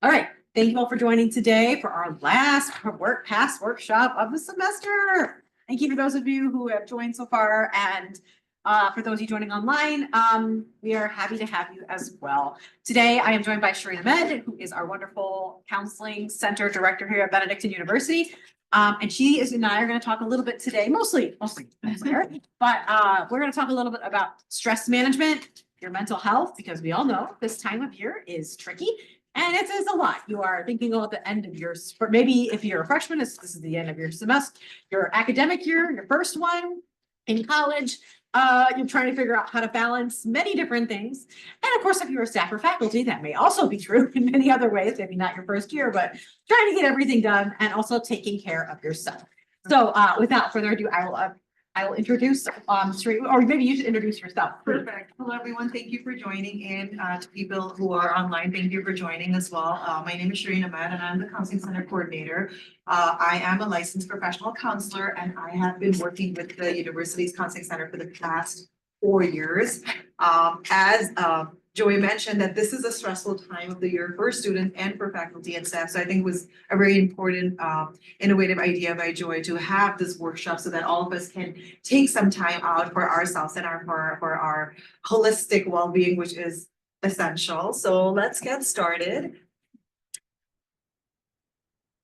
All right, thank you all for joining today for our last past workshop of the semester. Thank you for those of you who have joined so far, and for those of you joining online, we are happy to have you as well. Today, I am joined by Shireen Ahmed, who is our wonderful counseling center director here at Benedictine University. And she and I are going to talk a little bit today, mostly her, but we're going to talk a little bit about stress management, your mental health, because we all know this time of year is tricky. And it is a lot. You are thinking about the end of your, maybe if you're a freshman, this is the end of your semester, your academic year, your first one in college. You're trying to figure out how to balance many different things. And of course, if you're a staff or faculty, that may also be true in many other ways, maybe not your first year, but trying to get everything done and also taking care of yourself. So without further ado, I will introduce Sri, or maybe you should introduce yourself. Perfect. Hello, everyone. Thank you for joining in. To people who are online, thank you for joining as well. My name is Shireen Ahmed, and I'm the Counseling Center Coordinator. I am a licensed professional counselor, and I have been working with the university's Counseling Center for the past 4 years. As Joey mentioned, that this is a stressful time of the year for students and for faculty and staff. So I think it was a very important, innovative idea by Joy to have this workshop so that all of us can take some time out for ourselves and for our holistic well-being, which is essential. So let's get started.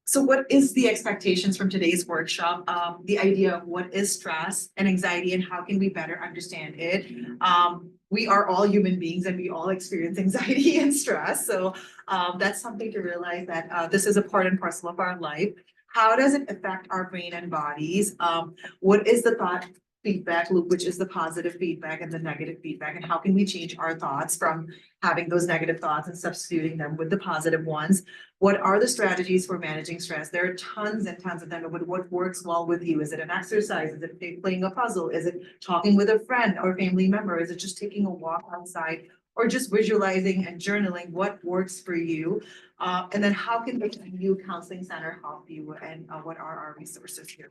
So what is the expectations from today's workshop? The idea of what is stress and anxiety and how can we better understand it? We are all human beings and we all experience anxiety and stress. So that's something to realize that this is a part and parcel of our life. How does it affect our brain and bodies? What is the thought feedback loop, which is the positive feedback and the negative feedback, and how can we change our thoughts from having those negative thoughts and substituting them with the positive ones? What are the strategies for managing stress? There are tons and tons of them. What works well with you? Is it an exercise? Is it playing a puzzle? Is it talking with a friend or family member? Is it just taking a walk outside or just visualizing and journaling? What works for you? And then how can the BenU Counseling Center help you? And what are our resources here?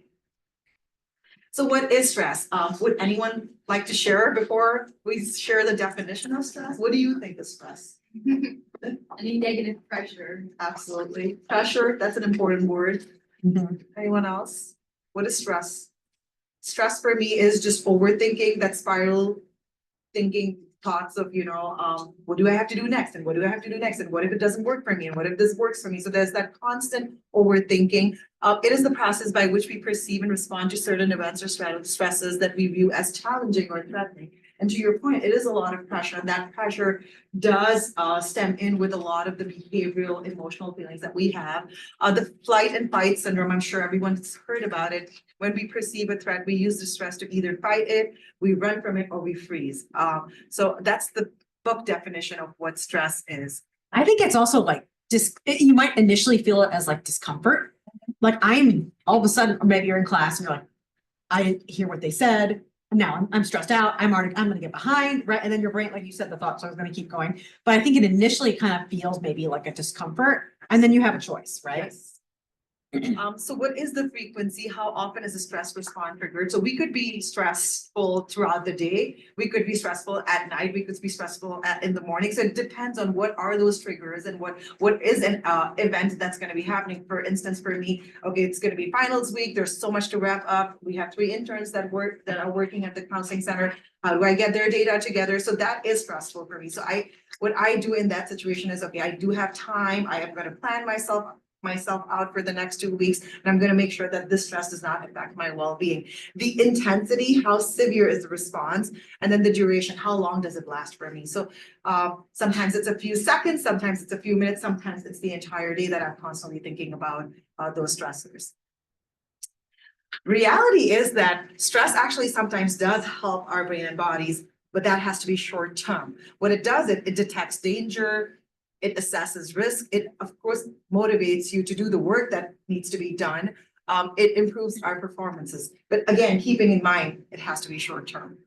So what is stress? Would anyone like to share before we share the definition of stress? What do you think is stress? Any negative pressure. Absolutely. Pressure, that's an important word. Anyone else? What is stress? Stress for me is just overthinking, that spiral thinking thoughts of, what do I have to do next? And what do I have to do next? And what if it doesn't work for me? And what if this works for me? So there's that constant overthinking. It is the process by which we perceive and respond to certain events or stresses that we view as challenging or threatening. And to your point, it is a lot of pressure, and that pressure does stem in with a lot of the behavioral, emotional feelings that we have. The flight and fight syndrome, I'm sure everyone's heard about it. When we perceive a threat, we use the stress to either fight it, we run from it, or we freeze. So that's the book definition of what stress is. I think it's also like you might initially feel it as like discomfort. Like I'm all of a sudden, or maybe you're in class and you're like, I didn't hear what they said. Now I'm stressed out. I'm going to get behind, right? And then your brain, like you said, the thoughts are going to keep going. But I think it initially kind of feels maybe like a discomfort, and then you have a choice, right? Yes. So what is the frequency? How often is the stress response triggered? So we could be stressful throughout the day. We could be stressful at night. We could be stressful in the morning. So it depends on what are those triggers and what is an event that's going to be happening. For instance, for me, okay, it's going to be finals week. There's so much to wrap up. We have 3 interns that are working at the counseling center. How do I get their data together? So that is stressful for me. So what I do in that situation is, okay, I do have time. I am going to plan myself out for the next 2 weeks, and I'm going to make sure that this stress does not affect my well-being. The intensity, how severe is the response, and then the duration, how long does it last for me? So sometimes it's a few seconds, sometimes it's a few minutes, sometimes it's the entire day that I'm constantly thinking about those stressors. Reality is that stress actually sometimes does help our brain and bodies, but that has to be short term. What it does, it detects danger, it assesses risk. It, of course, motivates you to do the work that needs to be done. It improves our performances. But again, keeping in mind, it has to be short term.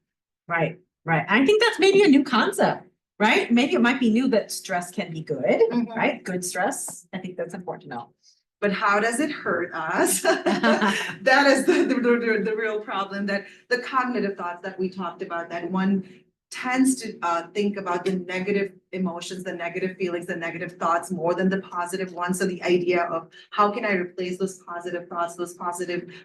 Right. I think that's maybe a new concept, right? Maybe it might be new that stress can be good, right? Good stress. I think that's important to know. But how does it hurt us? That is the real problem, that the cognitive thoughts that we talked about, that one tends to think about the negative emotions, the negative feelings, the negative thoughts more than the positive ones. So the idea of how can I replace those positive thoughts,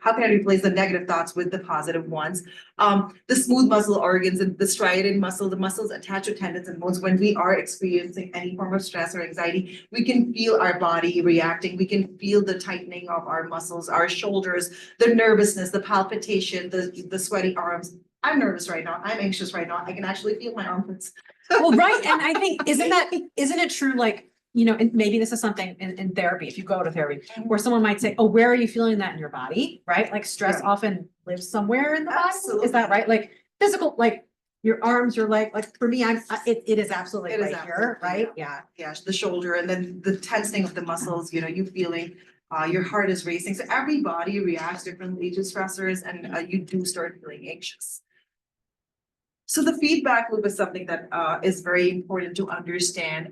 how can I replace the negative thoughts with the positive ones? The smooth muscle organs and the striated muscle, the muscles attached to tendons and bones, when we are experiencing any form of stress or anxiety, we can feel our body reacting. We can feel the tightening of our muscles, our shoulders, the nervousness, the palpitation, the sweaty arms. I'm nervous right now. I'm anxious right now. I can actually feel my armpits. Well, right, and I think, isn't it true, like, you know, and maybe this is something in therapy, if you go to therapy, where someone might say, oh, where are you feeling that in your body, right? Like stress Right. often lives somewhere in the body, Absolutely. is that right? Like physical, like your arms, your leg, like for me, it is absolutely It is right here, absolutely, right? Yeah. Yeah, the shoulder and then the tensing of the muscles, you know, you feeling, your heart is racing. So every body reacts differently to stressors and you do start feeling anxious. So the feedback loop is something that is very important to understand.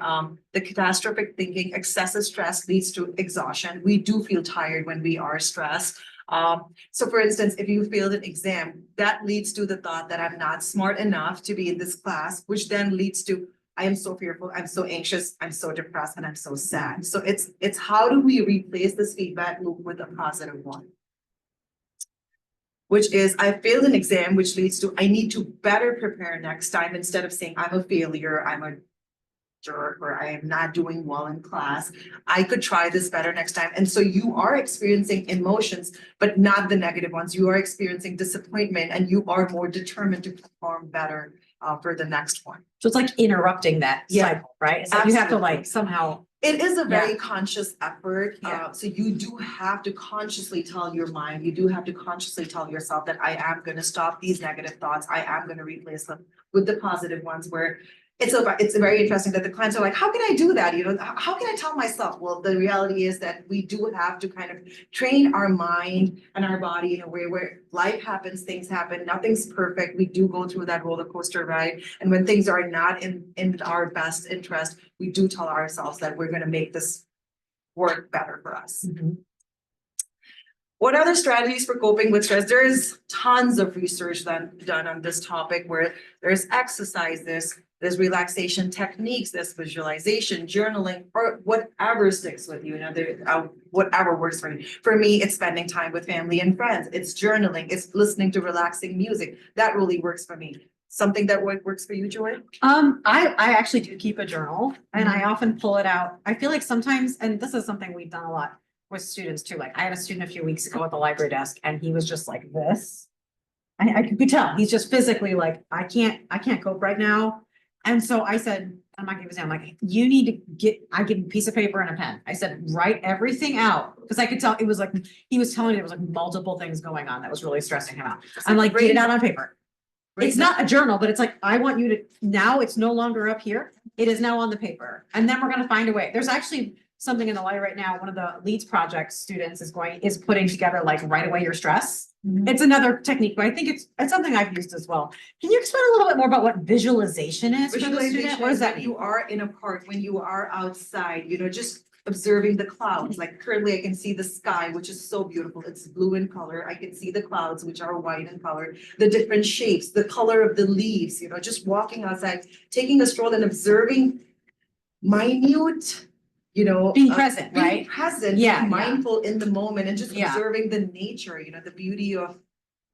The catastrophic thinking, excessive stress leads to exhaustion. We do feel tired when we are stressed. So for instance, if you failed an exam, that leads to the thought that I'm not smart enough to be in this class, which then leads to I am so fearful, I'm so anxious, I'm so depressed, and I'm so sad. So it's how do we replace this feedback loop with a positive one? Which is I failed an exam, which leads to I need to better prepare next time instead of saying I'm a failure, I'm a jerk, or I am not doing well in class. I could try this better next time. And so you are experiencing emotions, but not the negative ones. You are experiencing disappointment and you are more determined to perform better for the next one. So it's like interrupting that Yeah, cycle, right? It's like you have to absolutely. like somehow, It is a very conscious effort. Yeah. So you do have to consciously tell your mind, you do have to consciously tell yourself that I am going to stop these negative thoughts. I am going to replace them with the positive ones where it's very interesting that the clients are like, how can I do that? You know, how can I tell myself? Well, the reality is that we do have to kind of train our mind and our body in a way where life happens, things happen, nothing's perfect. We do go through that roller coaster ride. And when things are not in our best interest, we do tell ourselves that we're going to make this work better for us. What other strategies for coping with stress? There's tons of research done on this topic where there's exercises, there's relaxation techniques, there's visualization, journaling, or whatever sticks with you. You know, whatever works for you. For me, it's spending time with family and friends. It's journaling. It's listening to relaxing music. That really works for me. Something that works for you, Joy? I actually do keep a journal and I often pull it out. I feel like sometimes, and this is something we've done a lot with students too. Like I had a student a few weeks ago at the library desk and he was just like this. I could tell he's just physically like, I can't cope right now. And so I said, I'm not gonna give him, like, you need to I give him a piece of paper and a pen. I said, write everything out. Cause I could tell it was like, he was telling me there was like multiple things going on that was really stressing him out. I'm like, get it out on paper. It's not a journal, but it's like, I want you to, now it's no longer up here. It is now on the paper. And then we're gonna find a way. There's actually something in the library right now. One of the Leads project students is putting together like write away your stress. It's another technique, but I think it's something I've used as well. Can you explain a little bit more about what visualization is for the student? Visualization What does is that when mean? you are in a park, when you are outside, you know, just observing the clouds. Like currently I can see the sky, which is so beautiful. It's blue in color. I can see the clouds, which are white in color, the different shapes, the color of the leaves, you know, just walking outside, taking a stroll and observing minute, you know, Being present, being right? present, Yeah, being yeah. mindful in the moment and just Yeah. observing the nature, you know, the beauty of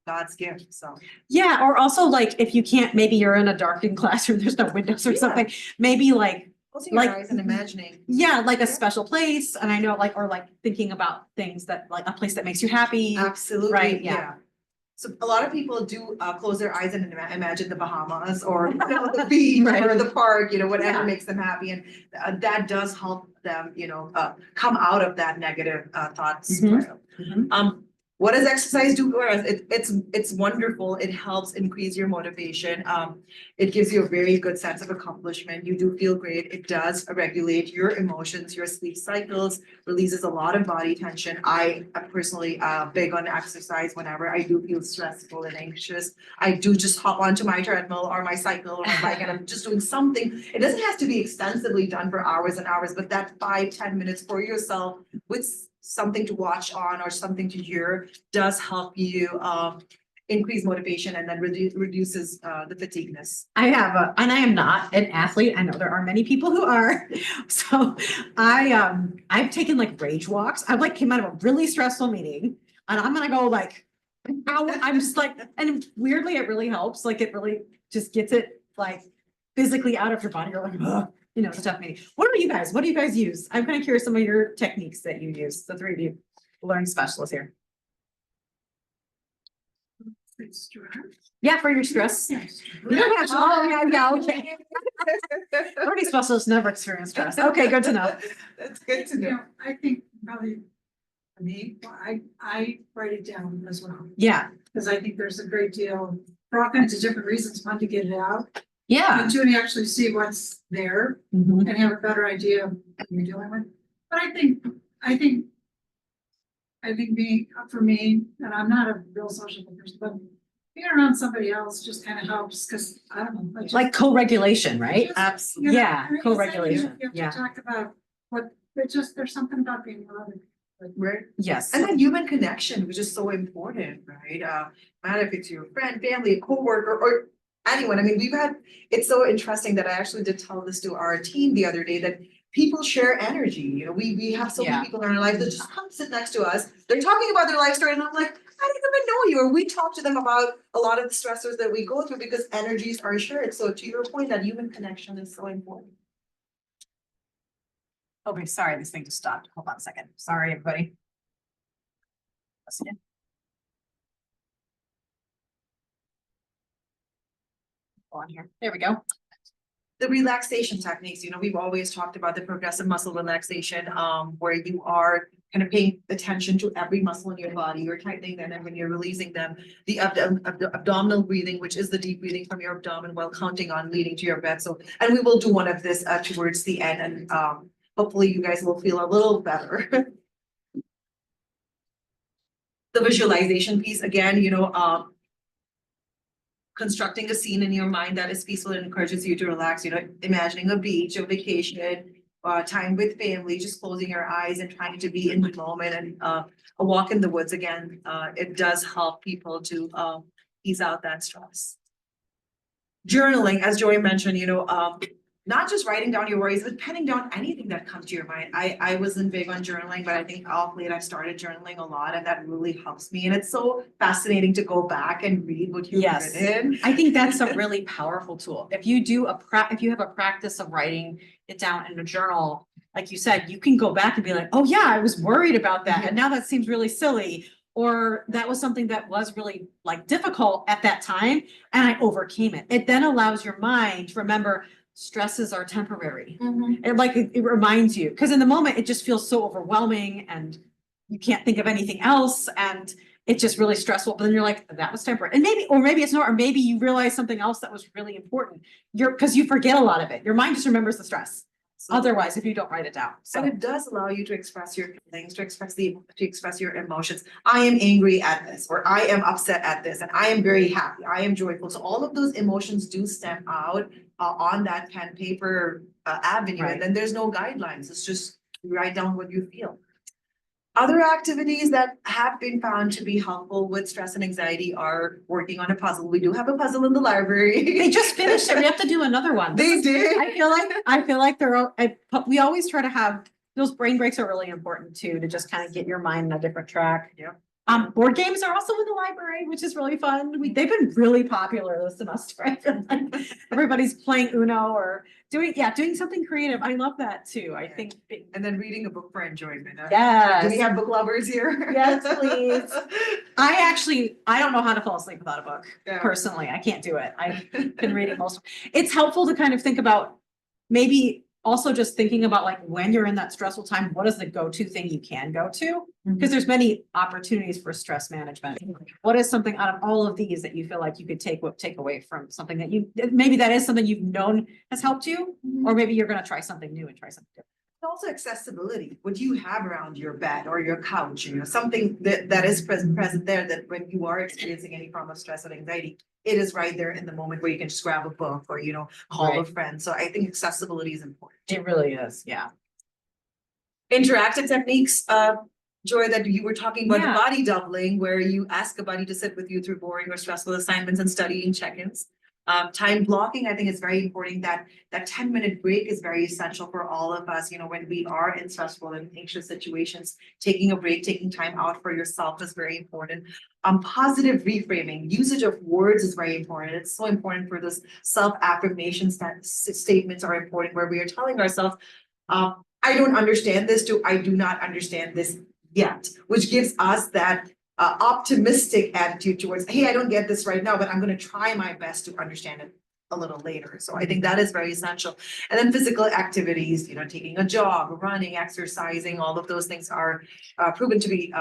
God's gift. So Yeah, or also like if you can't, maybe you're in a darkened classroom, there's no windows or Yeah. something, maybe like, closing your Like- eyes and imagining. yeah, like a Yeah. special place. And I know like, or like thinking about things that like a place that makes you happy. Absolutely, Right, yeah. yeah. So a lot of people do close their eyes and imagine the Bahamas or you know, the beach Right. or the park, you know, whatever Yeah. makes them happy. And that does help them, you know, come out of that negative thought Mhm. spiral. Mhm. What does exercise do for us? It's wonderful. It helps increase your motivation. It gives you a very good sense of accomplishment. You do feel great. It does regulate your emotions, your sleep cycles, releases a lot of body tension. I am personally big on exercise. Whenever I do feel stressful and anxious, I do just hop onto my treadmill or my cycle or my bike and I'm just doing something. It doesn't have to be extensively done for hours and hours, but that 5-10 minutes for yourself with something to watch on or something to hear does help you increase motivation and then reduces the fatigueness. I have and I am not an athlete. I know there are many people who are. So I've taken like rage walks. I like came out of a really stressful meeting and I'm gonna go like, I'm just like, and weirdly it really helps. Like it really just gets it like physically out of your body. You're like, ugh, you know, it's a tough meeting. What are you guys? What do you guys use? I'm kind of curious some of your techniques that you use, the three of you learning specialists here. Yeah, for your stress. You don't have to, oh, yeah, okay. Learning specialists never experience stress. Okay, good to know. That's good to know. Yeah, I think probably for me, I write it down as well, Yeah, because I think there's a great deal, for all kinds of different reasons, one, to get it out. yeah. And two, to actually see what's there Mhm. and have a better idea of what you're dealing with. But I think being, for me, and I'm not a real social person, but being around somebody else just kind of helps, because I don't know. I just- Like co-regulation, right? Just- Absolutely. you know, Yeah, I mean, co-regulation, You have yeah. to talk about what, but just, there's something about being around. Right. Yes. And then human connection, which is so important, right? Matter if it's your friend, family, a coworker, or anyone. I mean, it's so interesting that I actually did tell this to our team the other day that people share energy. You know, we have so Yeah. many people in our lives that just come sit next to us. They're talking about their life story, and I'm like, I didn't even know you. Or we talk to them about a lot of the stressors that we go through because energies are shared. So to your point, that human connection is so important. Okay, sorry, this thing just stopped. Hold on a second. Sorry, everybody. Listen in. Go on here. There we go. The relaxation techniques, you know, we've always talked about the progressive muscle relaxation, where you are kind of paying attention to every muscle in your body, you're tightening them, and when you're releasing them, the abdominal breathing, which is the deep breathing from your abdomen while counting on leading to your breath. So, and we will do one of this towards the end, and hopefully you guys will feel a little better. The visualization piece, again, you know, constructing a scene in your mind that is peaceful and encourages you to relax, you know, imagining a beach, a vacation, time with family, just closing your eyes and trying to be in the moment, and a walk in the woods again, it does help people to ease out that stress. Journaling, as Joy mentioned, you know, not just writing down your worries, but penning down anything that comes to your mind. I wasn't big on journaling, but I think off late I've started journaling a lot, and that really helps me. And it's so fascinating to go back and read what you've Yes. written. I think that's a really powerful tool. If you do if you have a practice of writing it down in a journal, like you said, you can go back and be like, oh yeah, I was worried about that. And now that seems really silly. Or that was something that was really like difficult at that time and I overcame it. It then allows your mind to remember stresses are temporary. And like it reminds you, because in the moment it just feels so overwhelming and you can't think of anything else and it's just really stressful. But then you're like, that was temporary. And maybe it's not, or maybe you realize something else that was really important. Because you forget a lot of it. Your mind just remembers the stress. Otherwise, if you don't write it down. So And it does allow you to express your feelings, to express your emotions. I am angry at this, or I am upset at this, and I am very happy. I am joyful. So all of those emotions do stem out on that pen paper avenue, Right. and then there's no guidelines. It's just you write down what you feel. Other activities that have been found to be helpful with stress and anxiety are working on a puzzle. We do have a puzzle in the library. they just finished it. We have to do another one. They did. I feel like we always try to have, those brain breaks are really important too, to just kind of get your mind on a different track. Yeah. Board games are also in the library, which is really fun. They've been really popular this semester. I feel like everybody's playing Uno or doing something creative. I love that too. I think. And then reading a book for enjoyment. Yes. Do we have book lovers here? Yes, please. I don't know how to fall asleep without a book. Yeah. Personally, I can't do it. I've been reading most. It's helpful to kind of think about maybe also just thinking about like when you're in that stressful time, what is the go-to thing you can go to? Because there's many opportunities for stress management. What is something out of all of these that you feel like you could take away from something that maybe that is something you've known has helped you, or maybe you're going to try something new and try something different. Also accessibility, what you have around your bed or your couch, you know, something that is present there, that when you are experiencing any form of stress or anxiety, it is right there in the moment where you can just grab a book or, you know, call a Right. friend. So I think accessibility is important. It really is. Yeah. Interactive techniques, Joy, that you were talking about the Yeah. body doubling, where you ask a buddy to sit with you through boring or stressful assignments and studying check-ins. Time blocking, I think is very important. That 10-minute break is very essential for all of us, you know, when we are in stressful and anxious situations. Taking a break, taking time out for yourself is very important. Positive reframing, usage of words is very important. It's so important for those self-affirmations, that statements are important, where we are telling ourselves, I don't understand this, to I do not understand this yet, which gives us that optimistic attitude towards, hey, I don't get this right now, but I'm going to try my best to understand it a little later. So I think that is very essential. And then physical activities, you know, taking a jog, running, exercising, all of those things are proven to be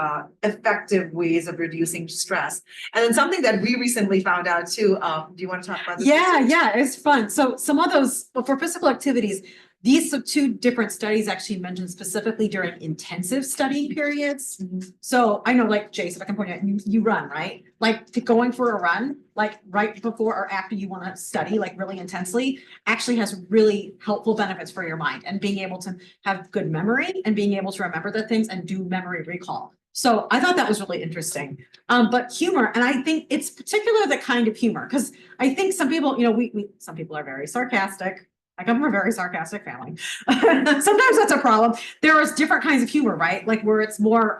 effective ways of reducing stress. And then something that we recently found out too, do you want to talk about this? Yeah, research? yeah, it's fun. So some of those, well, for physical activities, these two different studies actually mentioned specifically during intensive studying periods. Mhm. So I know, like Jace, if I can point out, you run, right? Like going for a run, like right before or after you want to study, like really intensely, actually has really helpful benefits for your mind and being able to have good memory and being able to remember the things and do memory recall. So I thought that was really interesting. But humor, and I think it's particular the kind of humor, because I think some people, you know, some people are very sarcastic. I come from a very sarcastic family. Sometimes that's a problem. There is different kinds of humor, right? Like where it's more,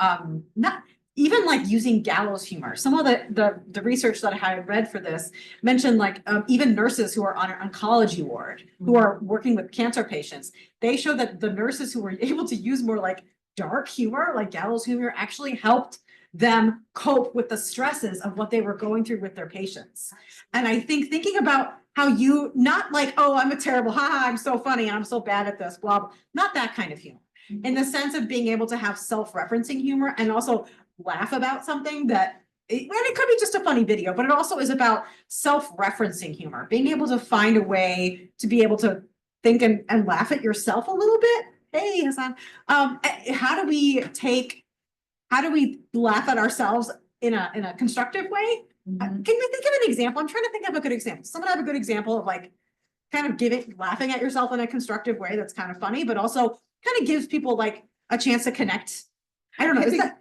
not even like using gallows humor. Some of the research that I had read for this mentioned like even nurses who are on an oncology ward, who are working with cancer patients, they show that the nurses who were able to use more like dark humor, like gallows humor, actually helped them cope with the stresses of what they were going through with their patients. And I think thinking about how you, not like, oh, I'm a terrible, haha, I'm so funny and I'm so bad at this, blah, blah, not that kind of humor. In the sense of being able to have self-referencing humor and also laugh about something that, and it could be just a funny video, but it also is about self-referencing humor, being able to find a way to be able to think and laugh at yourself a little bit. Hey, Hassan, how do we laugh at ourselves in a constructive way? Can we think of an example? I'm trying to think of a good example. Someone have a good example of like kind of laughing at yourself in a constructive way that's kind of funny, but also kind of gives people like a chance to connect. I don't know. Can you think of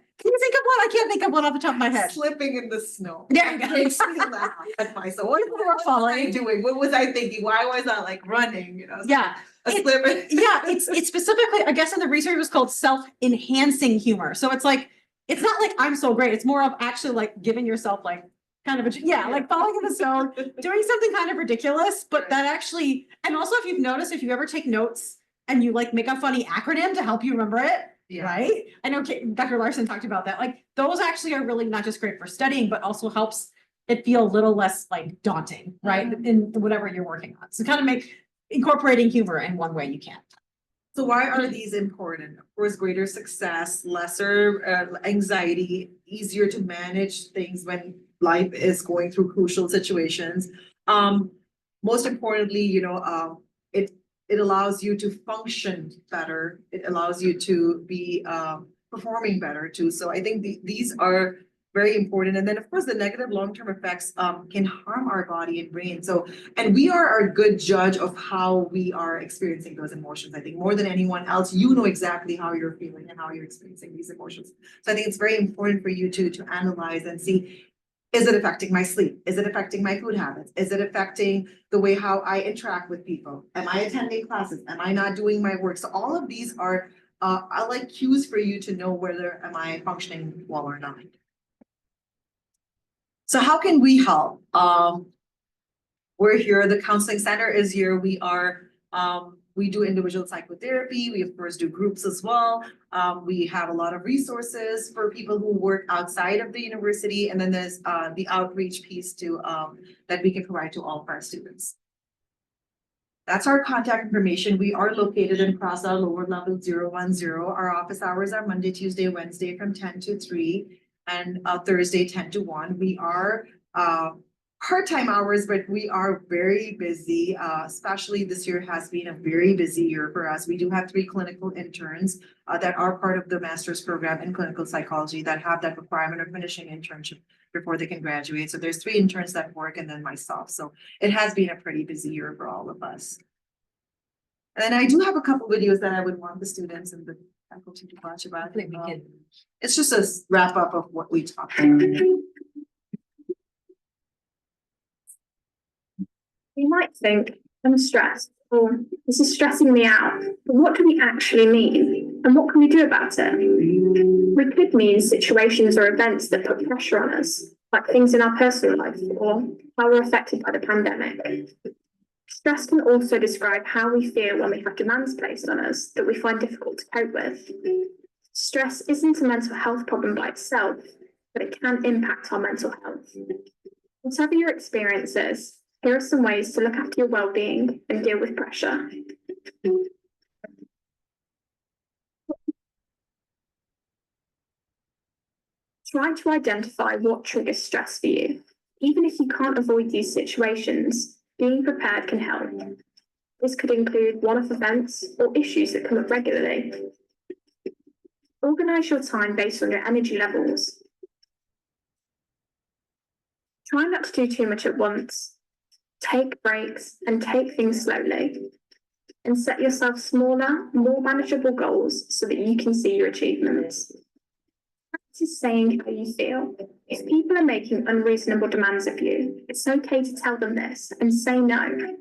one? I can't think of one off the top of my head. Slipping in the snow. Yeah. Makes me laugh at myself. What was I doing? What was I thinking? Why was I like running? You know? Yeah. A slipping. Yeah, it's specifically, I guess in the research it was called self-enhancing humor. So it's like, it's not like I'm so great. It's more of actually like giving yourself like kind of like falling in the zone, doing something kind of ridiculous, but that actually, and also if you've noticed, if you ever take notes and you like make a funny acronym to help you remember it, Yeah. right? I know Dr. Larson talked about that. Like those actually are really not just great for studying, but also helps it feel a little less like daunting, right? In whatever you're working on. So kind of incorporating humor in one way you can. So why are these important? Of course, greater success, lesser anxiety, easier to manage things when life is going through crucial situations. Most importantly, you know, it allows you to function better. It allows you to be performing better too. So I think these are very important. And then of course, the negative long-term effects can harm our body and brain. So, and we are a good judge of how we are experiencing those emotions. I think more than anyone else, you know exactly how you're feeling and how you're experiencing these emotions. So I think it's very important for you to analyze and see, is it affecting my sleep? Is it affecting my food habits? Is it affecting the way how I interact with people? Am I attending classes? Am I not doing my work? So all of these are like cues for you to know whether am I functioning well or not. So how can we help? We're here, the counseling center is here. We do individual psychotherapy. We of course do groups as well. We have a lot of resources for people who work outside of the university. And then there's the outreach piece too, that we can provide to all of our students. That's our contact information. We are located in Plaza Lower Level 010. Our office hours are Monday, Tuesday, Wednesday from 10 to 3 and Thursday 10 to 1. We are part-time hours, but we are very busy. Especially this year has been a very busy year for us. We do have 3 clinical interns that are part of the master's program in clinical psychology that have that requirement of finishing internship before they can graduate. So there's 3 interns that work and then myself. So it has been a pretty busy year for all of us. And then I do have a couple videos that I would want the students and the tackle too much about Hopefully it. we can. It's just a wrap up of what we talked about. You might think, I'm stressed, or this is stressing me out. But what do we actually mean? And what can we do about it? We could mean situations or events that put pressure on us, like things in our personal life or how we're affected by the pandemic. Stress can also describe how we feel when we have demands placed on us that we find difficult to cope with. Stress isn't a mental health problem by itself, but it can impact our mental health. Whatever your experience is, here are some ways to look after your well-being and deal with pressure. Try to identify what triggers stress for you. Even if you can't avoid these situations, being prepared can help. This could include one-off events or issues that come up regularly. Organise your time based on your energy levels. Try not to do too much at once. Take breaks and take things slowly. And set yourself smaller, more manageable goals so that you can see your achievements. Practice saying how you feel. If people are making unreasonable demands of you, it's okay to tell them this and say no.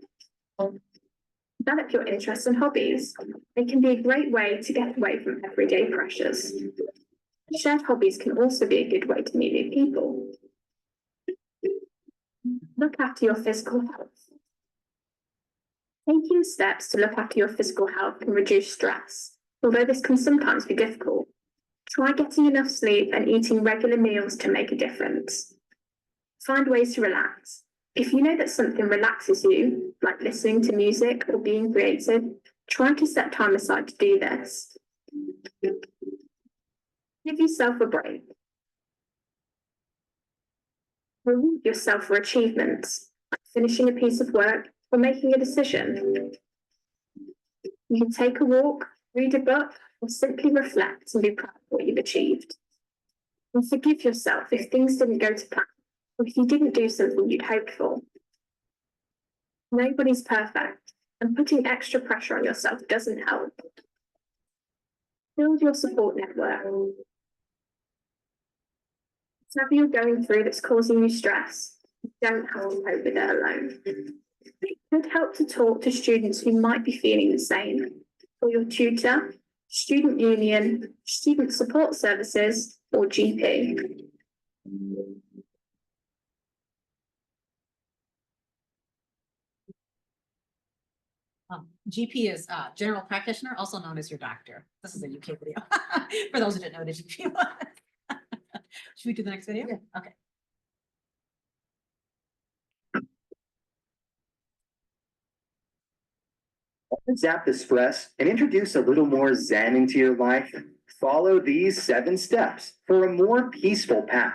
Develop your interests and hobbies. They can be a great way to get away from everyday pressures. Shared hobbies can also be a good way to meet new people. Look after your physical health. Taking steps to look after your physical health can reduce stress, although this can sometimes be difficult. Try getting enough sleep and eating regular meals to make a difference. Find ways to relax. If you know that something relaxes you, like listening to music or being creative, try to set time aside to do this. Give yourself a break. Reward yourself for achievements, like finishing a piece of work or making a decision. You can take a walk, read a book, or simply reflect and be proud of what you've achieved. And forgive yourself if things didn't go to plan, or if you didn't do something you'd hoped for. Nobody's perfect, and putting extra pressure on yourself doesn't help. Build your support network. Whatever you're going through that's causing you stress, you don't have to cope with it alone. It could help to talk to students who might be feeling the same, or your tutor, student union, student support services, or GP. GP is general practitioner, also known as your doctor. This is a UK video. For those who didn't know what a GP was. Should we do the next video? Yeah. Okay. Zap the stress and introduce a little more zen into your life. Follow these 7 steps for a more peaceful path.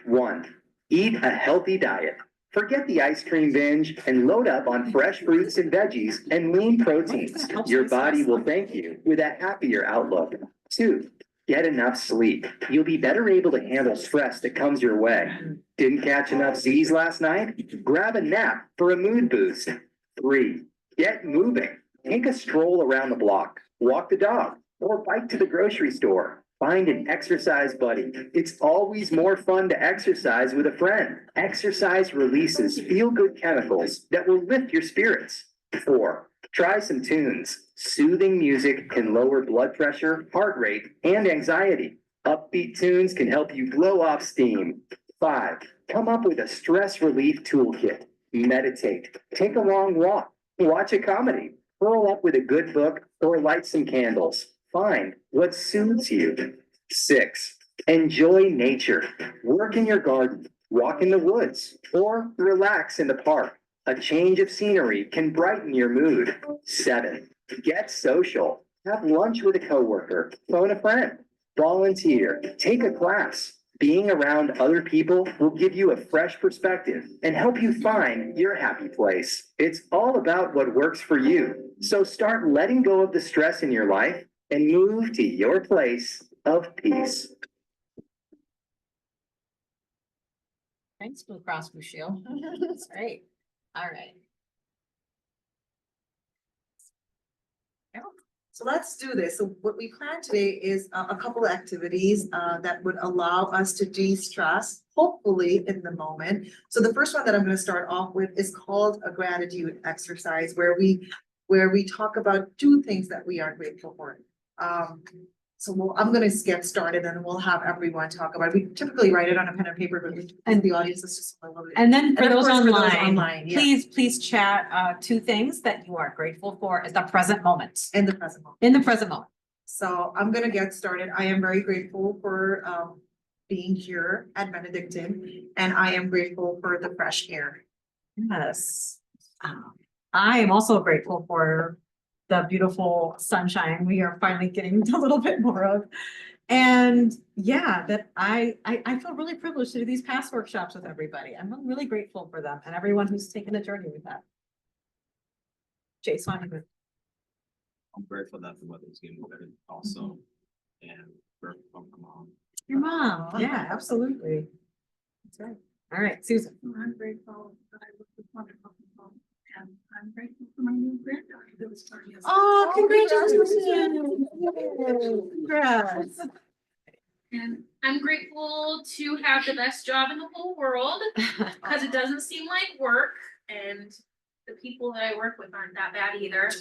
1. Eat a healthy diet. Forget the ice cream binge and load up on fresh fruits and veggies and lean proteins. Your body will thank you with a happier outlook. 2. Get enough sleep. You'll be better able to handle stress that comes your way. Didn't catch enough Z's last night? Grab a nap for a mood boost. 3. Get moving. Take a stroll around the block, walk the dog, or bike to the grocery store. Find an exercise buddy. It's always more fun to exercise with a friend. Exercise releases feel-good chemicals that will lift your spirits. 4. Try some tunes. Soothing music can lower blood pressure, heart rate, and anxiety. Upbeat tunes can help you blow off steam. 5. Come up with a stress relief toolkit. Meditate. Take a long walk. Watch a comedy. Curl up with a good book or light some candles. Find what soothes you. 6. Enjoy nature. Work in your garden, walk in the woods, or relax in the park. A change of scenery can brighten your mood. 7. Get social. Have lunch with a coworker, phone a friend, volunteer, take a class. Being around other people will give you a fresh perspective and help you find your happy place. It's all about what works for you. So start letting go of the stress in your life and move to your place of peace. Thanks, Blue Cross Blue Shield. That's great. All right. So let's do this. So what we plan today is a couple of activities that would allow us to de-stress, hopefully in the moment. So the first one that I'm going to start off with is called a gratitude exercise where we talk about two things that we are grateful for. I'm gonna get started and we'll have everyone talk about it. We typically write it on a pen and paper, but and the audience is just a little bit. And then for And of those course, for those online, online, yeah. please chat two things that you are grateful for at the present moment. In the present moment. In the present moment. So I'm gonna get started. I am very grateful for being here at Benedictine, and I am grateful for the fresh air. Yes. I am also grateful for the beautiful sunshine we are finally getting a little bit more of. And yeah, that I feel really privileged to do these past workshops with everybody. I'm really grateful for them and everyone who's taken the journey with that. Jason. I'm grateful that the weather's getting better also, and grateful for my mom. Your mom, yeah, absolutely. That's right. All right, Susan. I'm grateful that I work with wonderful people, and I'm grateful for my new granddaughter that was born yesterday. Oh, congratulations. Congrats. And I'm grateful to have the best job in the whole world because it doesn't seem like work, and the people that I work with aren't that bad either.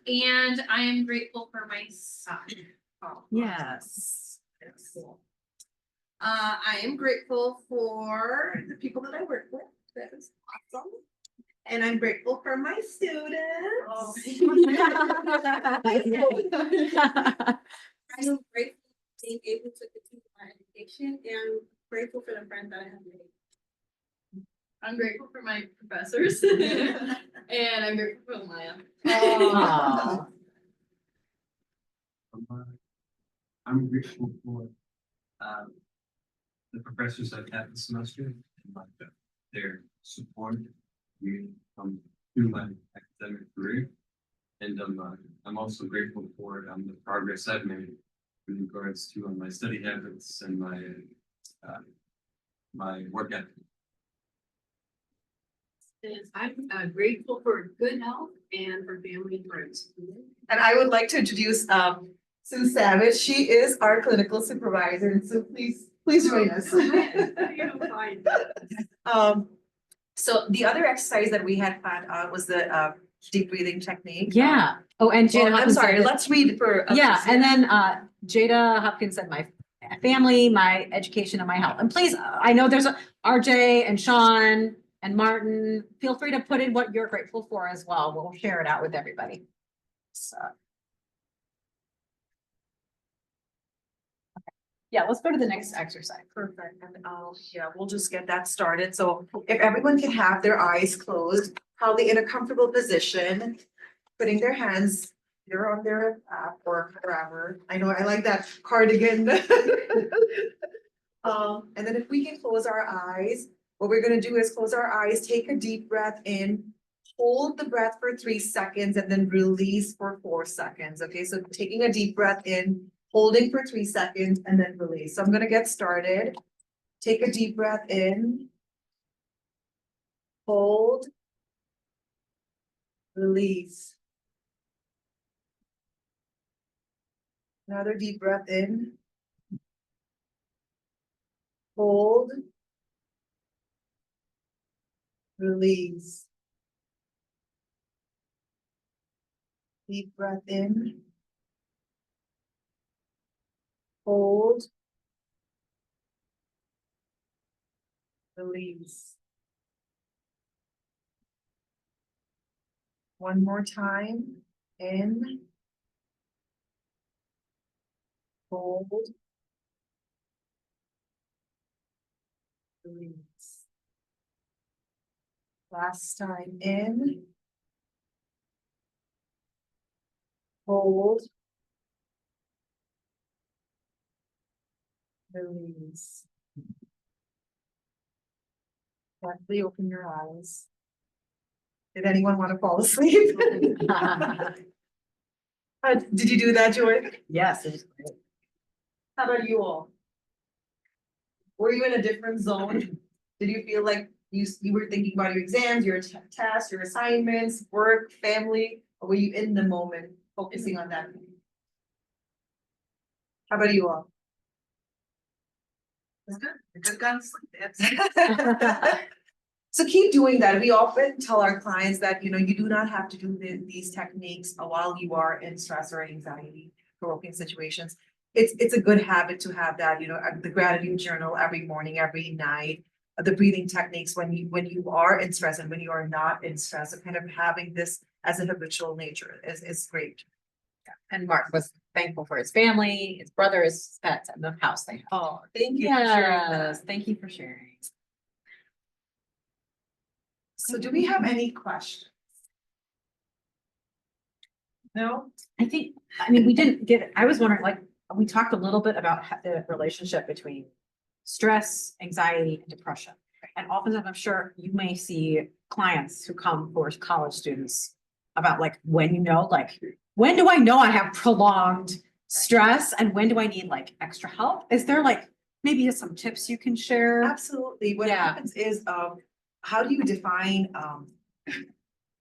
And I am grateful for my son. Yes. I am grateful for the people that I work with. That is awesome. And I'm grateful for my students. I'm grateful for being able to continue my education and grateful for the friends that I have made. I'm grateful for my professors and I'm grateful for Maya. Aw. I'm grateful for the professors I've had this semester and like their support through my academic career. And I'm also grateful for the progress I've made in regards to my study habits and my work ethic. I'm grateful for good health and for family and friends. And I would like to introduce Sue Savage. She is our clinical supervisor, and so please join us. So the other exercise that we had planned out was the deep breathing technique. Yeah. Oh, and Jada Well, I'm Hopkins sorry, said- let's read for. Yeah, and then Jada Hopkins said my family, my education, and my health. And please, I know there's RJ and Sean and Martin. Feel free to put in what you're grateful for as well. We'll share it out with everybody. So. Yeah, let's go to the next exercise. Perfect, and yeah, we'll just get that started. So if everyone can have their eyes closed, probably in a comfortable position, putting their hands either on their lap or wherever. I know I like that cardigan. And then if we can close our eyes, what we're gonna do is close our eyes, take a deep breath in, hold the breath for 3 seconds, and then release for 4 seconds. Okay, so taking a deep breath in, holding for 3 seconds, and then release. So I'm gonna get started. Take a deep breath in. Hold. Release. Another deep breath in. Hold. Release. Deep breath in. Hold. Release. One more time. In. Hold. Release. Last time in. Hold. Release. Gently open your eyes. Did anyone want to fall asleep? Did you do that, Joy? Yes, it's great. How about you all? Were you in a different zone? Did you feel like you were thinking about your exams, your tests, your assignments, work, family? Or were you in the moment focusing on that? How about you all? It's good. Good guns. So keep doing that. We often tell our clients that, you know, you do not have to do these techniques while you are in stress or anxiety provoking situations. It's a good habit to have that, you know, the gratitude journal every morning, every night. The breathing techniques when you are in stress and when you are not in stress, and kind of having this as a habitual nature is great. And Mark was thankful for his family, his brothers, his pets, and the house they have. Oh, thank you for sharing Yes, that. thank you for sharing. So do we have any questions? No? I think, I mean, we didn't get, I was wondering, like, we talked a little bit about the relationship between stress, anxiety, and depression. And oftentimes, I'm sure you may see clients who come for college students about like, when you know, like, when do I know I have prolonged stress and when do I need like extra help? Is there like, maybe some tips you can share? Absolutely. What Yeah. happens is, how do you define,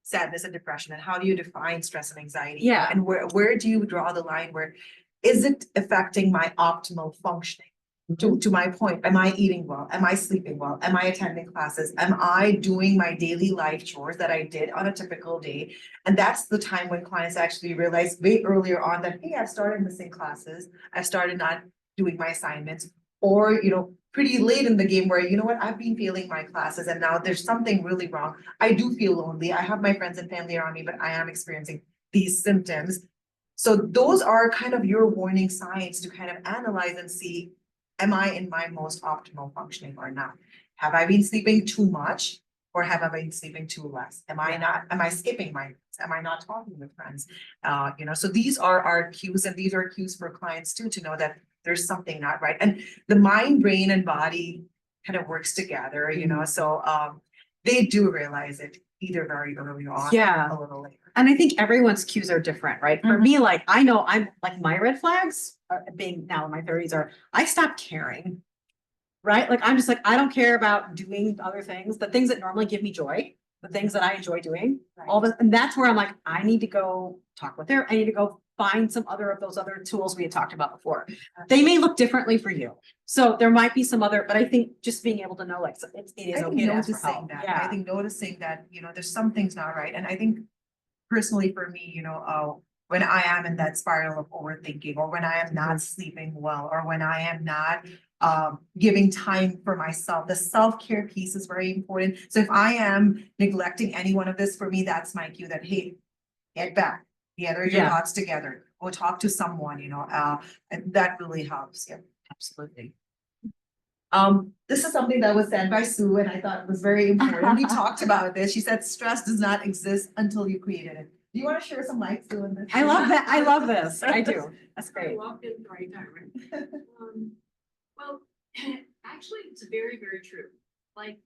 sadness and depression, and how do you define stress and anxiety? Yeah. And where do you draw the line where, is it affecting my optimal functioning? To my point, am I eating well? Am I sleeping well? Am I attending classes? Am I doing my daily life chores that I did on a typical day? And that's the time when clients actually realize way earlier on that, hey, I've started missing classes. I've started not doing my assignments. Or, you know, pretty late in the game where, you know what, I've been failing my classes and now there's something really wrong. I do feel lonely. I have my friends and family around me, but I am experiencing these symptoms. So those are kind of your warning signs to kind of analyze and see, am I in my most optimal functioning or not? Have I been sleeping too much or have I been sleeping too less? Am I skipping my meals? Am I not talking with friends? You know, so these are our cues, and these are cues for clients too, to know that there's something not right. And the mind, brain, and body kind of works together, you know, so they do realize it either very early on. Yeah. Or a little later. And I think everyone's cues are different, right? For me, like, I know I'm like, my red flags being now in my 30s are, I stopped caring. Right? Like, I'm just like, I don't care about doing other things, the things that normally give me joy, the things that I enjoy doing, all this, and that's where I'm like, I need to go talk with her. I need to go find some other of those other tools we had talked about before. They may look differently for you. So there might be some other, but I think just being able to know, like, it is I think okay to ask for noticing help. that, I Yeah. think noticing that, you know, there's some things not right, and I think personally for me, you know, when I am in that spiral of overthinking, or when I am not sleeping well, or when I am not giving time for myself, the self-care piece is very important. So if I am neglecting any one of this, for me, that's my cue that, hey, get back, gather your Yeah. thoughts together, go talk to someone, you know, and that really helps. Yeah. Absolutely. This is something that was said by Sue, and I thought it was very important. We talked about this. She said, stress does not exist until you created it. Do you want to share some light, Sue, on this? I love that. I love this. I do. That's I great. walked in the right time, right? Well, actually, it's very, very true. Like,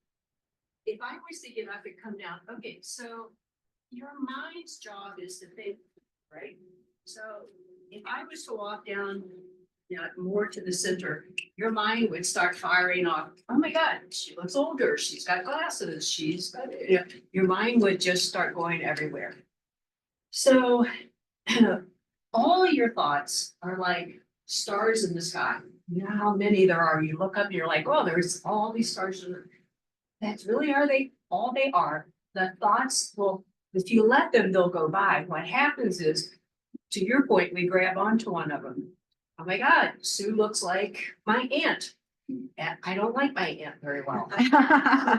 if I was to get up and come down, okay, so your mind's job is to think, right? So if I was to walk down, more to the center, your mind would start firing off. Oh my God, she looks older. She's got glasses. She's got, your mind would just start going everywhere. So all of your thoughts are like stars in the sky. You know how many there are. You look up and you're like, oh, there's all these stars. That's really, are they all they are? The thoughts will, if you let them, they'll go by. What happens is, to your point, we grab onto one of them. Oh my God, Sue looks like my aunt. And I don't like my aunt very well.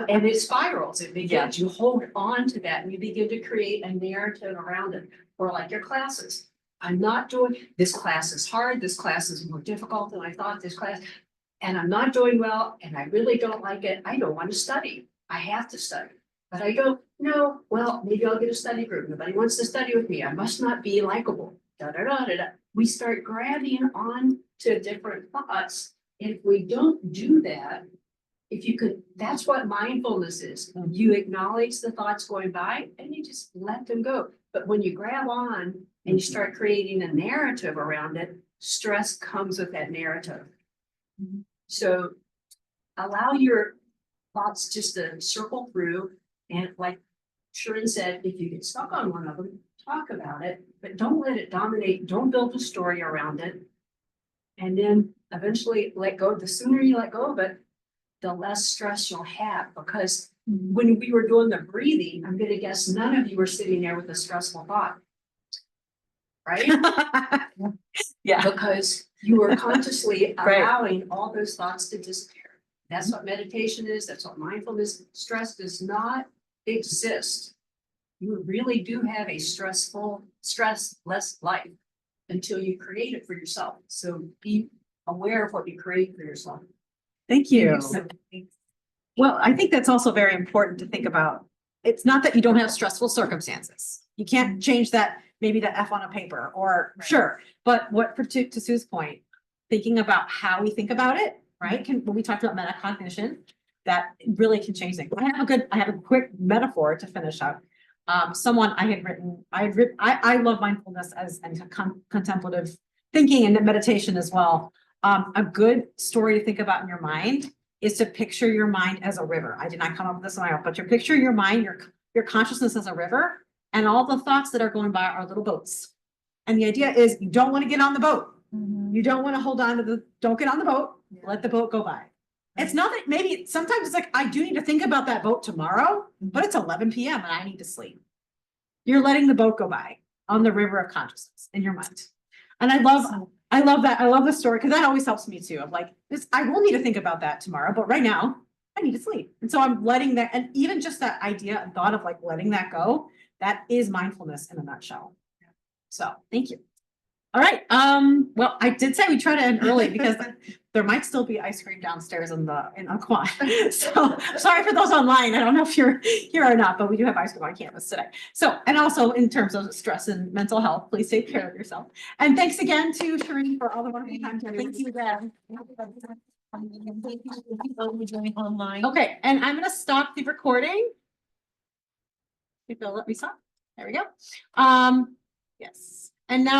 And it spirals. It begins, you hold on to that and you begin to create a narrative around it. Or like your classes. I'm not doing, this class is hard, this class is more difficult than I thought, this class, and I'm not doing well, and I really don't like it. I don't want to study. I have to study. But I don't know, well, maybe I'll get a study group. Nobody wants to study with me. I must not be likable. Da, da, da, da, da. We start grabbing on to different thoughts. If we don't do that, if you could, that's what mindfulness is. You acknowledge the thoughts going by and you just let them go. But when you grab on and you start creating a narrative around it, stress comes with that narrative. So allow your thoughts just to circle through. And like Sharon said, if you get stuck on one of them, talk about it, but don't let it dominate. Don't build a story around it. And then eventually let go. The sooner you let go of it, the less stress you'll have. Because when we were doing the breathing, I'm gonna guess none of you were sitting there with a stressful thought. Right? Yeah. Because you were consciously Right. allowing all those thoughts to disappear. That's what meditation is. That's what mindfulness. Stress does not exist. You really do have a stressless life until you create it for yourself. So be aware of what you create for yourself. Thank you. Well, I think that's also very important to think about. It's not that you don't have stressful circumstances. You can't change that, maybe the F on a paper or sure, but what to Sue's point, thinking about how we think about it, right? When we talked about metacognition, that really can change things. I have a quick metaphor to finish up. Someone I love mindfulness and contemplative thinking and meditation as well. A good story to think about in your mind is to picture your mind as a river. I did not come up with this on my own, but you picture your mind, your consciousness as a river, and all the thoughts that are going by are little boats. And the idea is you don't want to get on the boat. You don't want to hold on to don't get on the boat, let the boat go by. It's not that maybe sometimes it's like, I do need to think about that boat tomorrow, but it's 11 p.m. and I need to sleep. You're letting the boat go by on the river of consciousness in your mind. And I love that. I love the story because that always helps me too. Of like this, I will need to think about that tomorrow, but right now I need to sleep. And so I'm letting that, and even just that idea and thought of like letting that go, that is mindfulness in a nutshell. So thank you. All right. Well, I did say we try to end early because there might still be ice cream downstairs in Aquan. So sorry for those online. I don't know if you're here or not, but we do have ice cream on campus today. So, and also in terms of stress and mental health, please take care of yourself. And thanks again to Shereen for all the wonderful time. Thank you again. Online. Okay, and I'm gonna stop the recording. If they'll let me stop. There we go. Yes. And now